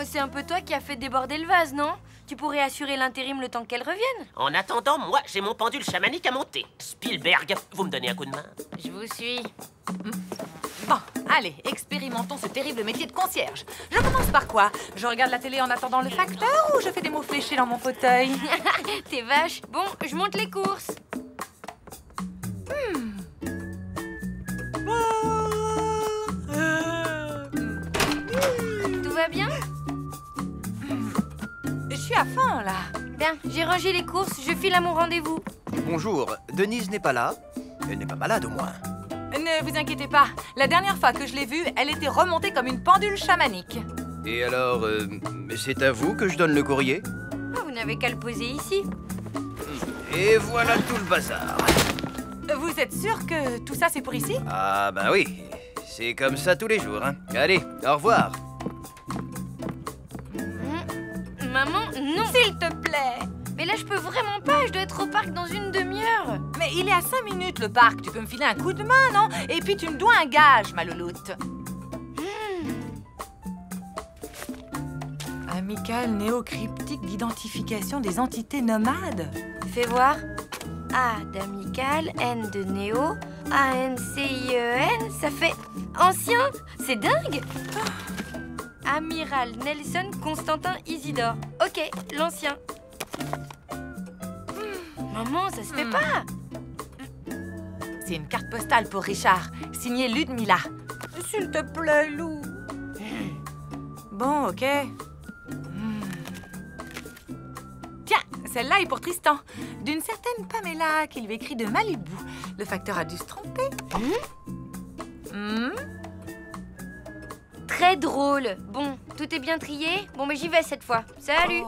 C'est un peu toi qui as fait déborder le vase, non? Tu pourrais assurer l'intérim le temps qu'elle revienne. En attendant, moi, j'ai mon pendule chamanique à monter. Spielberg, vous me donnez un coup de main? Je vous suis. Bon, allez, expérimentons ce terrible métier de concierge. Je commence par quoi? Je regarde la télé en attendant le facteur ou je fais des mots fléchés dans mon fauteuil? T'es vache. Bon, je monte les courses. Tout va bien? Je suis à fond, là. Bien, j'ai rangé les courses, je file à mon rendez-vous. Bonjour, Denise n'est pas là. Elle n'est pas malade au moins. Ne vous inquiétez pas. La dernière fois que je l'ai vue, elle était remontée comme une pendule chamanique. Et alors, c'est à vous que je donne le courrier? Ah, vous n'avez qu'à le poser ici. Et voilà tout le bazar. Vous êtes sûr que tout ça, c'est pour ici? Ah bah oui, c'est comme ça tous les jours, hein. Allez, au revoir. Maman, non. S'il te plaît. Mais là, je peux vraiment pas, je dois être au parc dans une demi-heure. Mais il est à 5 minutes, le parc. Tu peux me filer un coup de main, non? Et puis tu me dois un gage, ma louloute. Amical néocryptique d'identification des entités nomades. Fais voir. A d'amical, N de néo, A-N-C-I-E-N, ça fait ancien. C'est dingue. Amiral Nelson Constantin Isidore. Ok, l'ancien. Maman, ça se fait pas. C'est une carte postale pour Richard, signée Ludmilla. S'il te plaît, Lou. Bon, ok. Tiens, celle-là est pour Tristan. D'une certaine Pamela qui lui écrit de Malibu. Le facteur a dû se tromper. Très drôle. Bon, tout est bien trié. Bon, mais j'y vais cette fois. Salut.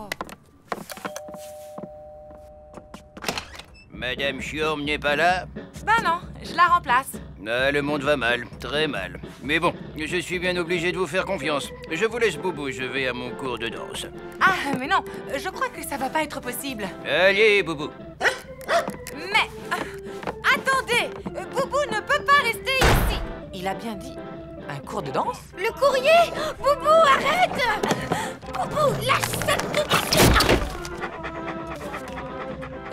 Madame Chiorme n'est pas là? Ben non, je la remplace. Ah, le monde va mal, très mal. Mais bon, je suis bien obligé de vous faire confiance. Je vous laisse, Boubou, je vais à mon cours de danse. Ah, mais non, je crois que ça va pas être possible. Allez, Boubou. Mais... attendez, Boubou ne peut pas rester ici. Il a bien dit un cours de danse? Le courrier! Boubou, arrête! Boubou, lâche ça tout de suite!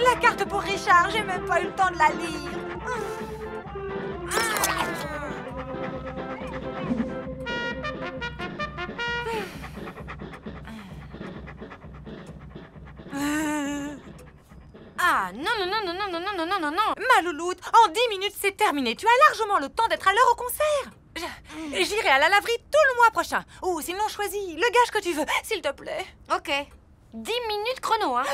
La carte pour Richard, j'ai même pas eu le temps de la lire. Ah, non, non, non, non, non, non, non, non, non, non. Ma louloute, en 10 minutes, c'est terminé. Tu as largement le temps d'être à l'heure au concert. J'irai à la laverie tout le mois prochain. Ou sinon, choisis le gage que tu veux, s'il te plaît. Ok. 10 minutes chrono, hein.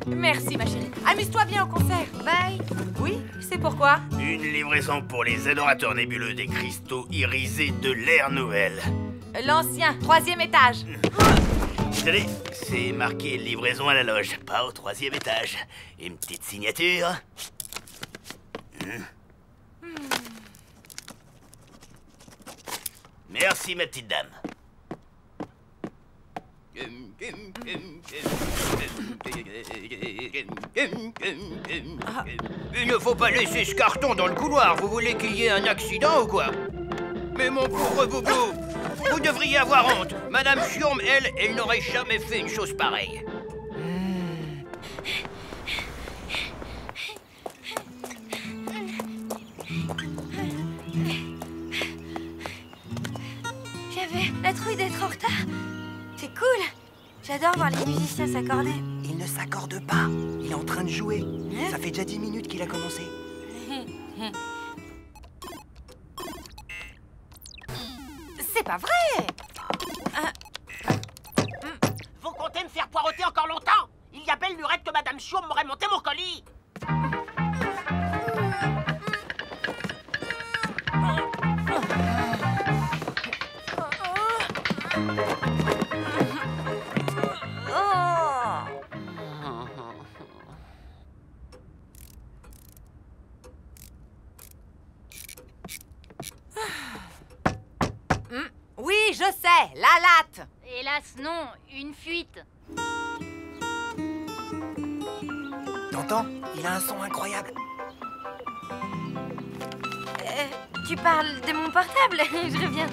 Merci, ma chérie. Amuse-toi bien au concert. Bye. Oui, c'est pourquoi? Une livraison pour les adorateurs nébuleux des cristaux irisés de l'ère nouvelle. L'ancien, 3e étage. Désolé, c'est marqué livraison à la loge, pas au 3e étage. Une petite signature. Merci, ma petite dame. Il ne faut pas laisser ce carton dans le couloir. Vous voulez qu'il y ait un accident ou quoi? Mais mon pauvre Boubou, vous devriez avoir honte. Madame Chiorme, elle n'aurait jamais fait une chose pareille. J'avais la trouille d'être en retard. C'est cool. J'adore voir les musiciens s'accorder. Il ne s'accorde pas. Il est en train de jouer. Ça fait déjà 10 minutes qu'il a commencé. C'est pas vrai. Vous comptez me faire poireauter encore longtemps? Il y a belle lurette que Madame Chiorme m'aurait monté mon colis. Oui, je sais, la latte. Hélas, non, une fuite. T'entends? Il a un son incroyable. Tu parles de mon portable? Je reviens.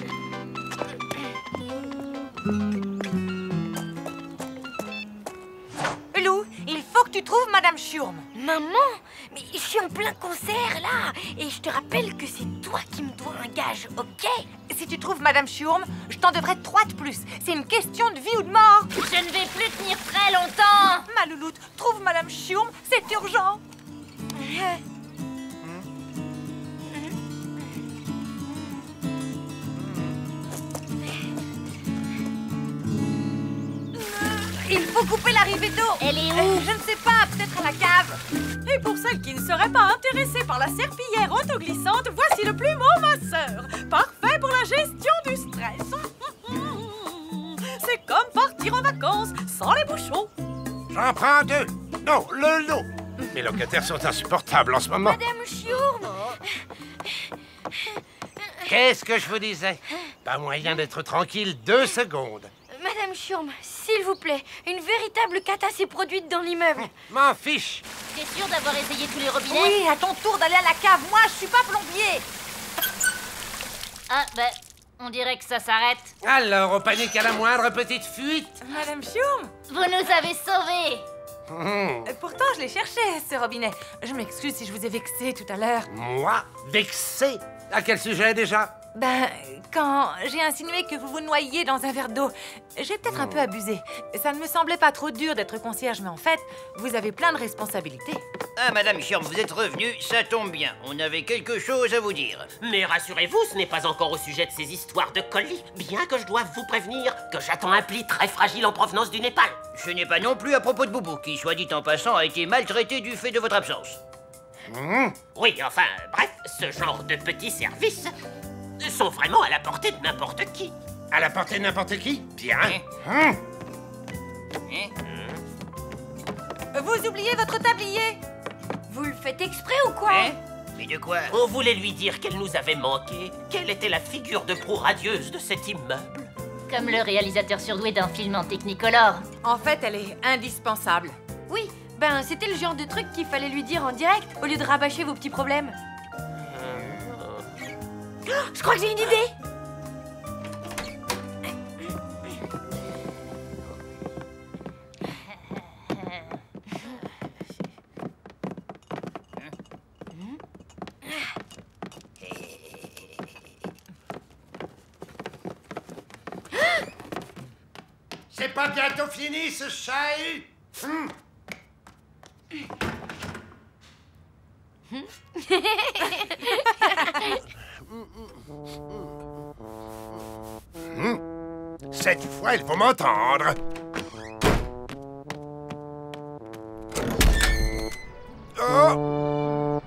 Lou, il faut que tu trouves Madame Schurm. Maman, mais je suis en plein concert là. Et je te rappelle que c'est toi qui me dois un gage, ok? Si tu trouves Madame Schurm, je t'en devrais 3 de plus. C'est une question de vie ou de mort. Je ne vais plus tenir très longtemps. Ma louloute, trouve Madame Schurm, c'est urgent. Il faut couper l'arrivée d'eau. Elle est où? Je ne sais pas, peut-être à la cave. Et pour celles qui ne seraient pas intéressées par la serpillière autoglissante, voici le plumeau masseur. Parfait pour la gestion du stress. C'est comme partir en vacances sans les bouchons. J'en prends 2. Non, le lot. Mes locataires sont insupportables en ce moment. Madame Schurm. Qu'est-ce que je vous disais? Pas moyen d'être tranquille 2 secondes. Madame Schurm, s'il vous plaît, une véritable cata s'est produite dans l'immeuble. M'en fiche. T'es sûr d'avoir essayé tous les robinets? Oui, à ton tour d'aller à la cave. Moi, je suis pas plombier. Ah, ben, on dirait que ça s'arrête. Alors, on panique à la moindre petite fuite. Madame Schurm. Vous nous avez sauvés. Pourtant, je l'ai cherché, ce robinet. Je m'excuse si je vous ai vexé tout à l'heure. Moi? Vexé? À quel sujet déjà? Ben, quand j'ai insinué que vous vous noyiez dans un verre d'eau, j'ai peut-être un peu abusé. Ça ne me semblait pas trop dur d'être concierge, mais en fait, vous avez plein de responsabilités. Ah, Madame Schurm, vous êtes revenue, ça tombe bien. On avait quelque chose à vous dire. Mais rassurez-vous, ce n'est pas encore au sujet de ces histoires de colis, bien que je doive vous prévenir que j'attends un pli très fragile en provenance du Népal. Ce n'est pas non plus à propos de Boubou, qui, soit dit en passant, a été maltraité du fait de votre absence. Oui, enfin, bref, ce genre de petits services sont vraiment à la portée de n'importe qui. À la portée de n'importe qui? Bien. Vous oubliez votre tablier. Vous le faites exprès ou quoi? Mais de quoi? On voulait lui dire qu'elle nous avait manqué, qu'elle était la figure de proue radieuse de cet immeuble. Comme le réalisateur surdoué d'un film en Technicolor. En fait, elle est indispensable. Oui, ben c'était le genre de truc qu'il fallait lui dire en direct, au lieu de rabâcher vos petits problèmes. Oh, je crois que j'ai une idée. C'est pas bientôt fini, ce chahut? Cette fois, il faut m'entendre. Oh!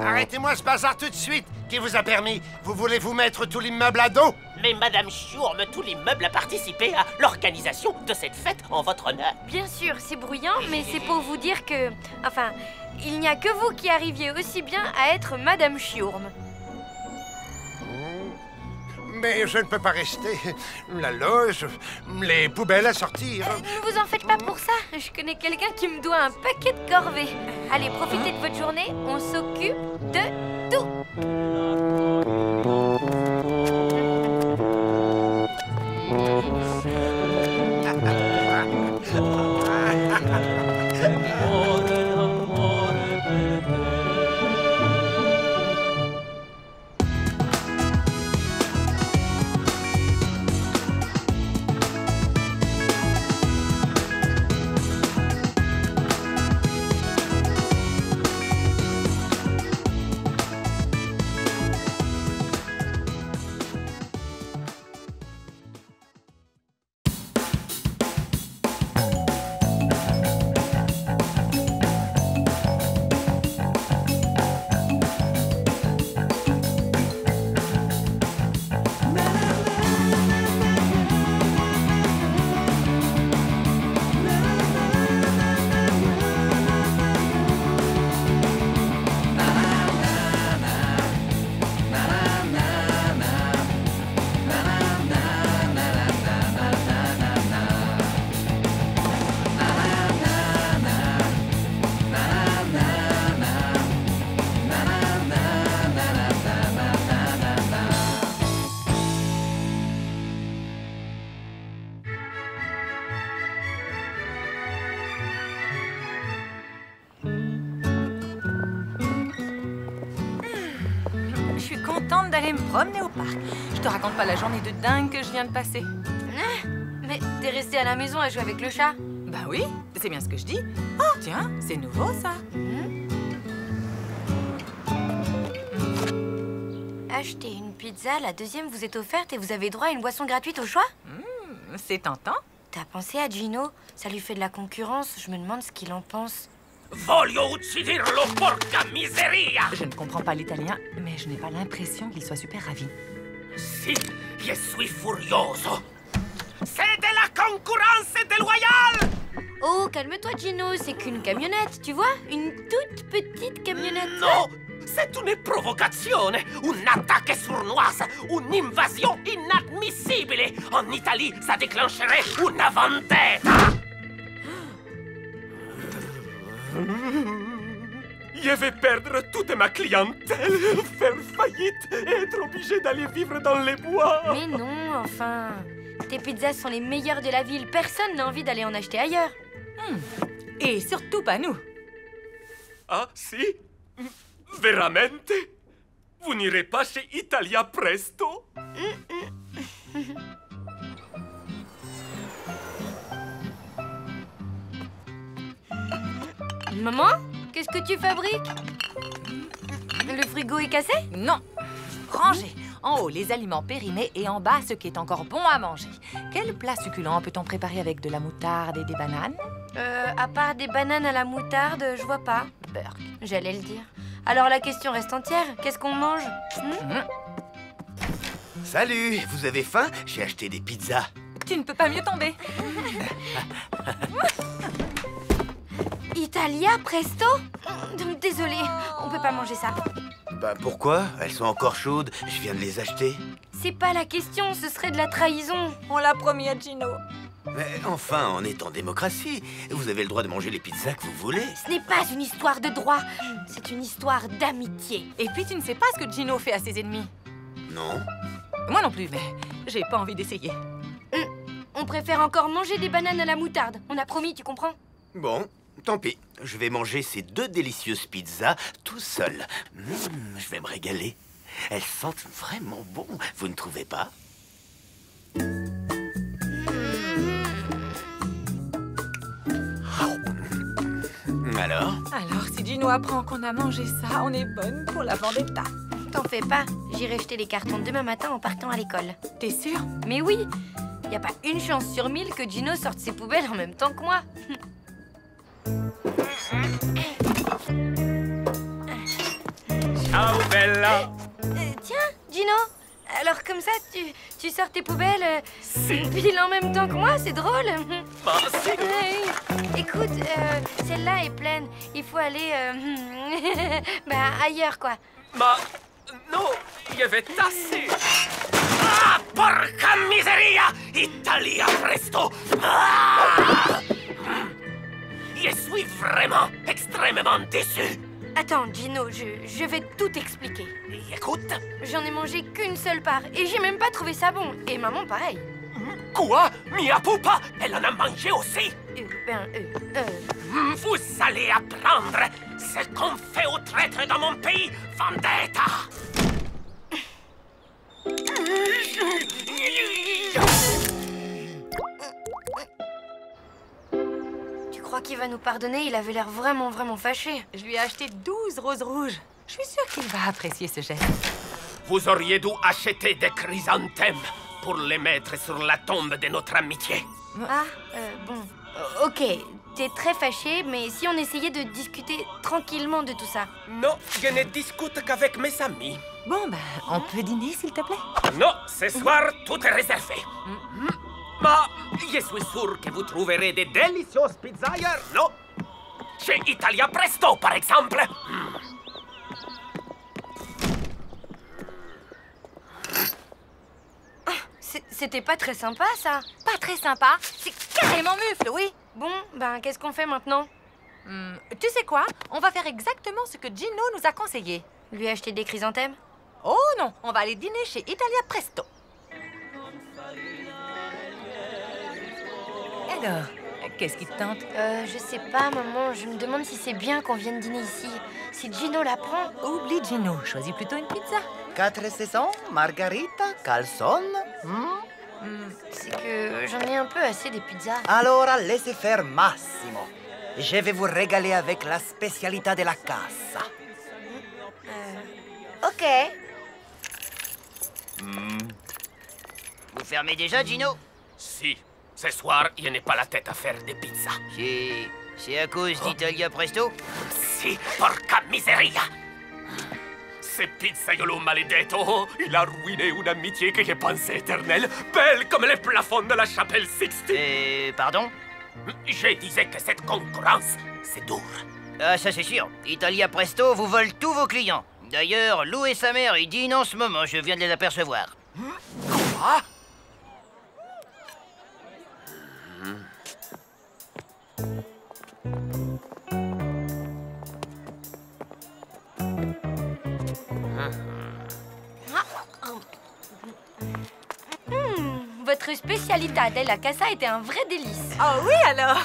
Arrêtez-moi ce bazar tout de suite. Qui vous a permis? Vous voulez vous mettre tout l'immeuble à dos? Mais Madame Schurm, tout l'immeuble a participé à l'organisation de cette fête en votre honneur. Bien sûr, c'est bruyant, mais c'est pour vous dire que... Enfin, il n'y a que vous qui arriviez aussi bien à être Madame Schurm. Mais je ne peux pas rester. La loge, les poubelles à sortir. Ne vous en faites pas pour ça. Je connais quelqu'un qui me doit un paquet de corvées. Allez, profitez de votre journée. On s'occupe de tout. suis contente d'aller me promener au parc. Je te raconte pas la journée de dingue que je viens de passer. Mais t'es restée à la maison à jouer avec le chat? Bah oui, c'est bien ce que je dis. Oh, tiens, c'est nouveau ça. Achetez une pizza, la deuxième vous est offerte et vous avez droit à une boisson gratuite au choix? C'est tentant. T'as pensé à Gino? Ça lui fait de la concurrence, je me demande ce qu'il en pense. Voglio ucciderlo, porca miseria! Je ne comprends pas l'italien, mais je n'ai pas l'impression qu'il soit super ravi. Si, je suis furioso. C'est de la concurrence déloyale! Oh, calme-toi Gino, c'est qu'une camionnette, tu vois? Une toute petite camionnette. Non! C'est une provocation, une attaque sournoise, une invasion inadmissible. En Italie, ça déclencherait une vendetta. Je vais perdre toute ma clientèle, faire faillite et être obligé d'aller vivre dans les bois. Mais non, enfin... Tes pizzas sont les meilleures de la ville, personne n'a envie d'aller en acheter ailleurs. Et surtout pas nous. Ah, si? Veramente? Vous n'irez pas chez Italia Presto? Maman, qu'est-ce que tu fabriques? Le frigo est cassé? Non. Rangé. En haut, les aliments périmés et en bas, ce qui est encore bon à manger. Quel plat succulent peut-on préparer avec de la moutarde et des bananes? À part des bananes à la moutarde, je vois pas. Burk, j'allais le dire. Alors la question reste entière. Qu'est-ce qu'on mange? Salut, vous avez faim? J'ai acheté des pizzas. Tu ne peux pas mieux tomber. Italia Presto? Désolée, on peut pas manger ça. Bah pourquoi? Elles sont encore chaudes, je viens de les acheter. C'est pas la question, ce serait de la trahison. On l'a promis à Gino. Mais enfin, on est en démocratie. Vous avez le droit de manger les pizzas que vous voulez. Ce n'est pas une histoire de droit, c'est une histoire d'amitié. Et puis tu ne sais pas ce que Gino fait à ses ennemis. Non. Moi non plus, mais j'ai pas envie d'essayer. On préfère encore manger des bananes à la moutarde. On a promis, tu comprends? Bon, tant pis. Je vais manger ces 2 délicieuses pizzas tout seul. Je vais me régaler. Elles sentent vraiment bon, vous ne trouvez pas? Alors, si Gino apprend qu'on a mangé ça, on est bonne pour la vendetta. T'en fais pas, j'irai jeter les cartons demain matin en partant à l'école. T'es sûre? Mais oui, y a pas une chance sur 1000 que Gino sorte ses poubelles en même temps que moi. Ciao, Bella. Tiens, Gino, alors comme ça, tu sors tes poubelles pile en même temps que moi, c'est drôle. Écoute, celle-là est pleine. Il faut aller ailleurs, quoi. Non, je vais tasser. Ah, porca miseria! Italia Presto! Ah! Je suis vraiment extrêmement déçu. Attends, Gino, je vais tout expliquer. Écoute. J'en ai mangé qu'une seule part et j'ai même pas trouvé ça bon. Et maman, pareil. Quoi? Mia pupa? Elle en a mangé aussi? Vous allez apprendre ce qu'on fait aux traîtres dans mon pays, vendetta! Tu crois qu'il va nous pardonner? Il avait l'air vraiment, vraiment fâché. Je lui ai acheté 12 roses rouges. Je suis sûre qu'il va apprécier ce geste. Vous auriez dû acheter des chrysanthèmes pour les mettre sur la tombe de notre amitié. Bon. Ok, t'es très fâché, mais si on essayait de discuter tranquillement de tout ça? Non, je ne discute qu'avec mes amis. Bon, on peut dîner, s'il te plaît? Non, ce soir, tout est réservé. Mais je suis sûr que vous trouverez des délicieuses pizzas ailleurs, non? Chez Italia Presto, par exemple. C'était pas très sympa, ça. Pas très sympa? C'est carrément mufle, oui. Bon, qu'est-ce qu'on fait maintenant? Tu sais quoi? On va faire exactement ce que Gino nous a conseillé. Lui acheter des chrysanthèmes? Oh non, on va aller dîner chez Italia Presto. Alors, Qu'est-ce qui te tente? Je sais pas, maman. Je me demande si c'est bien qu'on vienne dîner ici. Si Gino la prend. Oublie Gino. Choisis plutôt une pizza. 4 saisons, margarita, calzone. C'est que j'en ai un peu assez des pizzas. Allora, laissez faire Massimo. Je vais vous régaler avec la spécialité de la casa. Ok. Vous fermez déjà, Gino? Si. Ce soir, il n'est pas la tête à faire des pizzas. C'est à cause d'Italia Presto? Si, porca miseria! Ce pizzaiolo maledetto, il a ruiné une amitié que je pensais éternelle, belle comme les plafonds de la chapelle Sixtine. Pardon? Je disais que cette concurrence, c'est dur. Ah, ça c'est sûr. Italia Presto vous vole tous vos clients. D'ailleurs, Lou et sa mère, ils dînent en ce moment, je viens de les apercevoir. Quoi? Votre spécialité della casa était un vrai délice. Oh oui alors.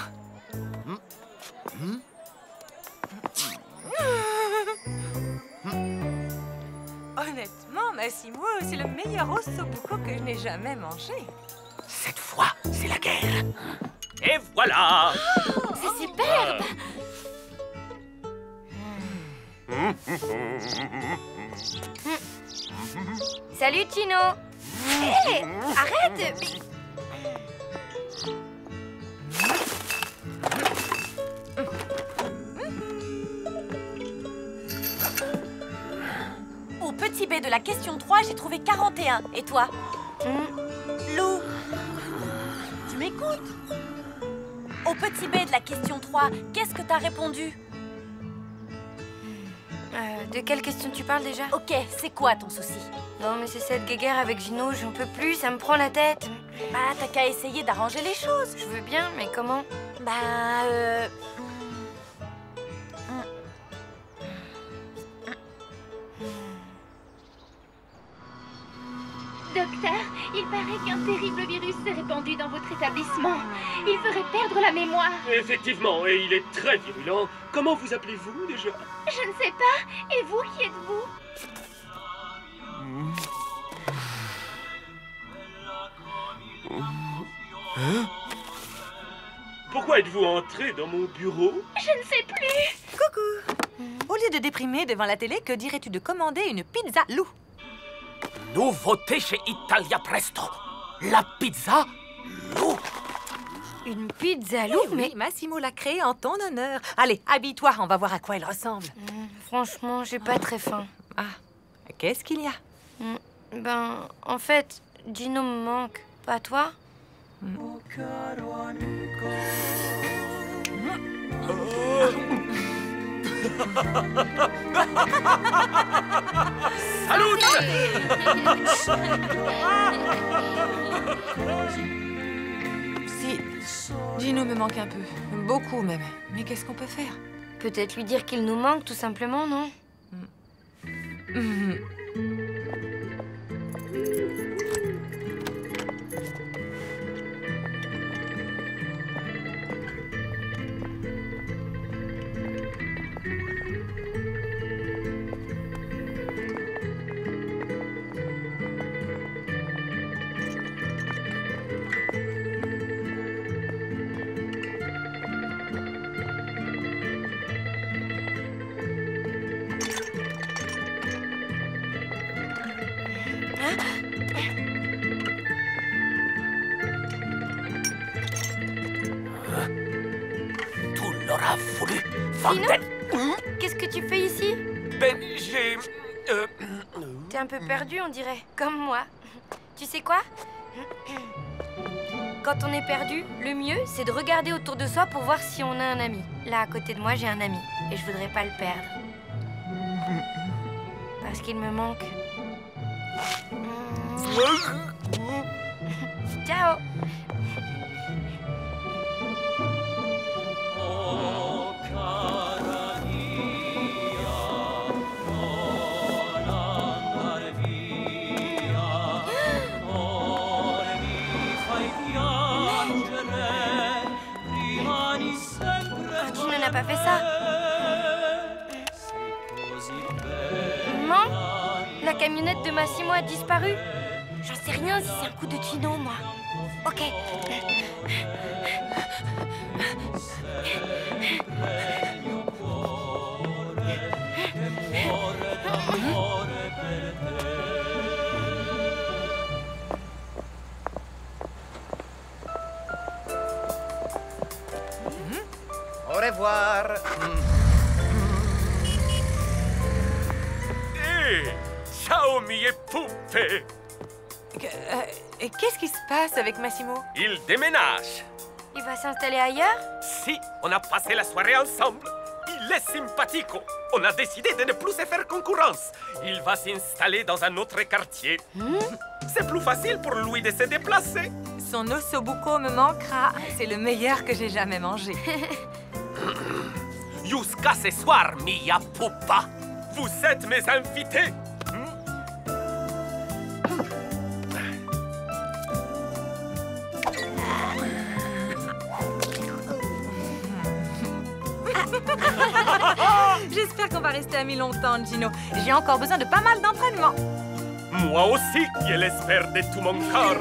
Honnêtement, Massimo, c'est le meilleur ossobuco que je n'ai jamais mangé. Cette fois, c'est la guerre. Et voilà! C'est superbe! Salut, Gino! Hé! Arrête! Au petit B de la question 3, j'ai trouvé 41. Et toi? Lou, tu m'écoutes? Au petit B de la question 3, qu'est-ce que t'as répondu? De quelle question tu parles déjà? Ok, c'est quoi ton souci? Non, mais c'est cette guéguerre avec Gino, j'en peux plus, ça me prend la tête. Bah, t'as qu'à essayer d'arranger les choses. Je veux bien, mais comment? Docteur, il paraît qu'un terrible virus s'est répandu dans votre établissement. Il ferait perdre la mémoire. Effectivement, et il est très virulent. Comment vous appelez-vous déjà? Je ne sais pas. Et vous, qui êtes-vous? Hein? Pourquoi êtes-vous entré dans mon bureau? Je ne sais plus. Coucou. Au lieu de déprimer devant la télé, que dirais-tu de commander une pizza Lou? Nouveauté chez Italia Presto. La pizza Lou. Une pizza Lou? Oui, Massimo l'a créée en ton honneur. Allez, habille-toi, on va voir à quoi elle ressemble. Franchement, j'ai pas très faim. Ah, qu'est-ce qu'il y a? Ben, en fait, Gino me manque. Pas toi? Salut! Si, Gino me manque un peu. Beaucoup même. Mais qu'est-ce qu'on peut faire? Peut-être lui dire qu'il nous manque, tout simplement, non? Tu l'auras voulu, Gino? Qu'est-ce que tu fais ici? Ben, j'ai... T'es un peu perdu, on dirait. Comme moi. Tu sais quoi? Quand on est perdu, le mieux, c'est de regarder autour de soi pour voir si on a un ami. Là, à côté de moi, j'ai un ami. Et je voudrais pas le perdre. Parce qu'il me manque. Ciao! la camionnette de Massimo a disparu? J'en sais rien si c'est un coup de Gino, moi. Ok. Au revoir. Ciao, mie poupées. Qu'est-ce qui se passe avec Massimo? Il déménage. Il va s'installer ailleurs? Si, on a passé la soirée ensemble. Il est sympathique. On a décidé de ne plus se faire concurrence. Il va s'installer dans un autre quartier. C'est plus facile pour lui de se déplacer. Son ossobuco me manquera. C'est le meilleur que j'ai jamais mangé. Jusqu'à ce soir, mia pupa. Vous êtes mes invités. J'espère qu'on va rester amis longtemps, Gino. J'ai encore besoin de pas mal d'entraînement. Moi aussi, je l'espère de tout mon cœur.